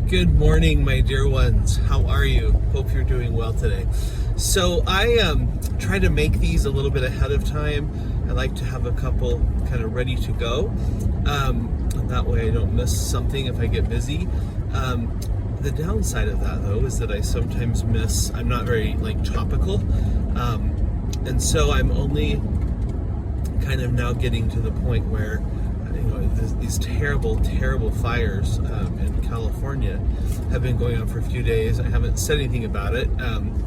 Good morning, my dear ones. How are you? Hope you're doing well today. So I try to make these a little bit ahead of time. I like to have a couple kind of ready to go. And that way I don't miss something if I get busy. The downside of that, though, is that I sometimes miss, I'm not very topical. And so I'm only kind of now getting to the point where these terrible fires in California have been going on for a few days. I haven't said anything about it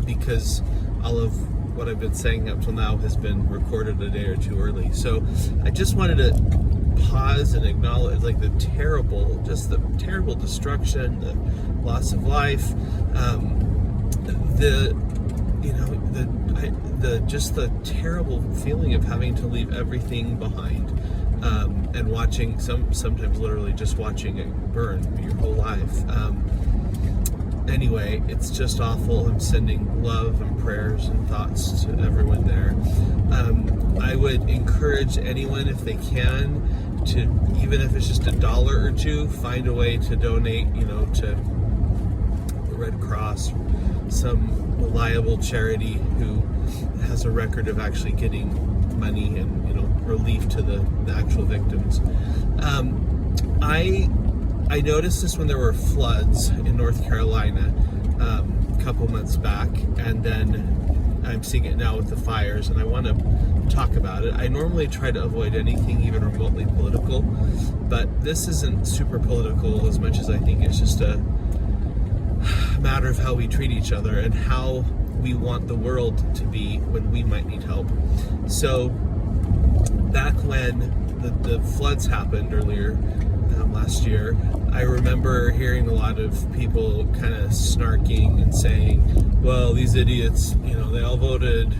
because all of what I've been saying up till now has been recorded a day or two early. So I just wanted to pause and acknowledge the terrible destruction, the loss of life, the terrible feeling of having to leave everything behind. And watching, sometimes literally just watching it burn your whole life. Anyway, it's just awful. I'm sending love and prayers and thoughts to everyone there. I would encourage anyone, if they can, to, even if it's just $1 or $2, find a way to donate, to the Red Cross, some reliable charity who has a record of actually getting money and relief to the actual victims. I noticed this when there were floods in North Carolina a couple months back, and then I'm seeing it now with the fires, and I want to talk about it. I normally try to avoid anything even remotely political, but this isn't super political as much as I think it's just a matter of how we treat each other and how we want the world to be when we might need help. So back when the floods happened earlier last year, I remember hearing a lot of people kind of snarking and saying, well, these idiots, they all voted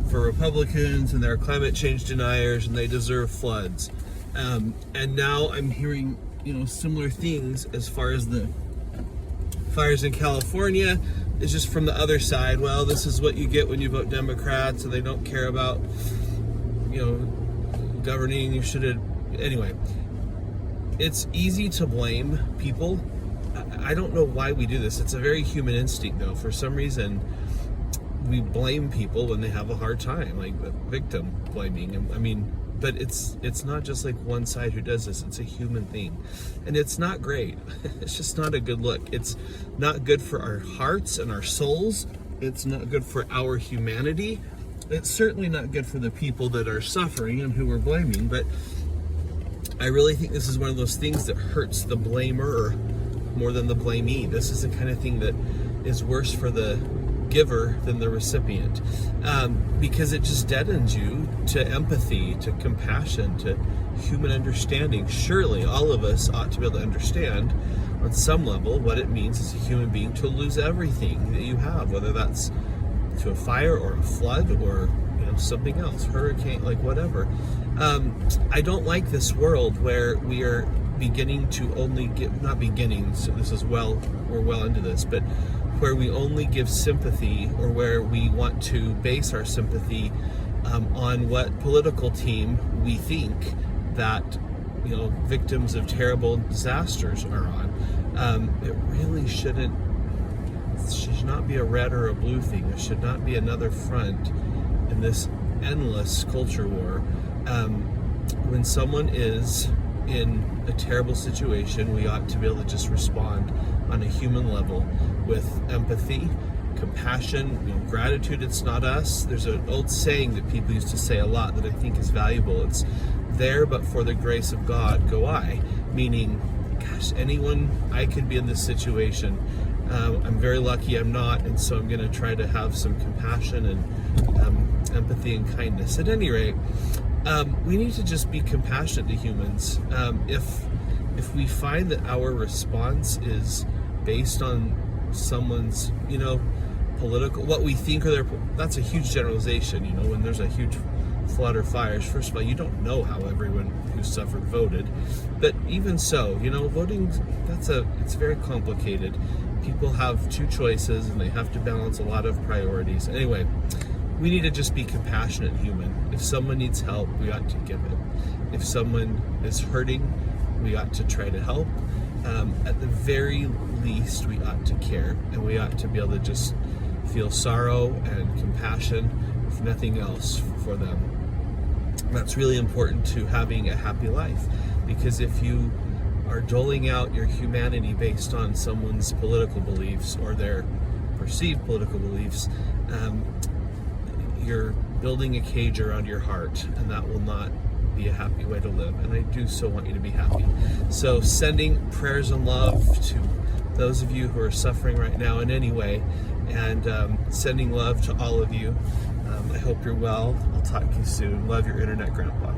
for Republicans and they're climate change deniers and they deserve floods. And now I'm hearing, similar things as far as the fires in California. It's just from the other side. Well, this is what you get when you vote Democrats and they don't care about governing. You should have. Anyway, it's easy to blame people. I don't know why we do this. It's a very human instinct, though. For some reason, we blame people when they have a hard time, like victim blaming. But it's not just one side who does this. It's a human thing, and it's not great. It's just not a good look. It's not good for our hearts and our souls. It's not good for our humanity. It's certainly not good for the people that are suffering and who we're blaming, but I really think this is one of those things that hurts the blamer more than the blamee. This is the kind of thing that is worse for the giver than the recipient, because it just deadens you to empathy, to compassion, to human understanding. Surely all of us ought to be able to understand on some level what it means as a human being to lose everything that you have, whether that's to a fire or a flood or something else, hurricane, whatever. I don't like this world where we are beginning to only give, not beginning, so this is we're well into this, but where we only give sympathy, or where we want to base our sympathy on what political team we think that victims of terrible disasters are on. It really should not be a red or a blue thing. It should not be another front in this endless culture war. When someone is in a terrible situation, we ought to be able to just respond on a human level with empathy, compassion, gratitude. It's not us. There's an old saying that people used to say a lot that I think is valuable. It's there, but for the grace of God go I. Meaning, gosh, I could be in this situation. I'm very lucky I'm not, and so I'm going to try to have some compassion and empathy and kindness. At any rate, we need to just be compassionate to humans. If we find that our response is based on someone's, political, what we think are that's a huge generalization. When there's a huge flood or fires, first of all, you don't know how everyone who suffered voted, but even so, voting, it's very complicated. People have two choices and they have to balance a lot of priorities. Anyway, we need to just be compassionate human. If someone needs help, we ought to give it. If someone is hurting, we ought to try to help. at the very least, we ought to care, and we ought to be able to just feel sorrow and compassion, if nothing else, for them. That's really important to having a happy life, because if you are doling out your humanity based on someone's political beliefs or their perceived political beliefs, you're building a cage around your heart, and that will not be a happy way to live. And I do so want you to be happy. So sending prayers and love to those of you who are suffering right now in any way, and sending love to all of you. I hope you're well. I'll talk to you soon. Love, your internet grandpa.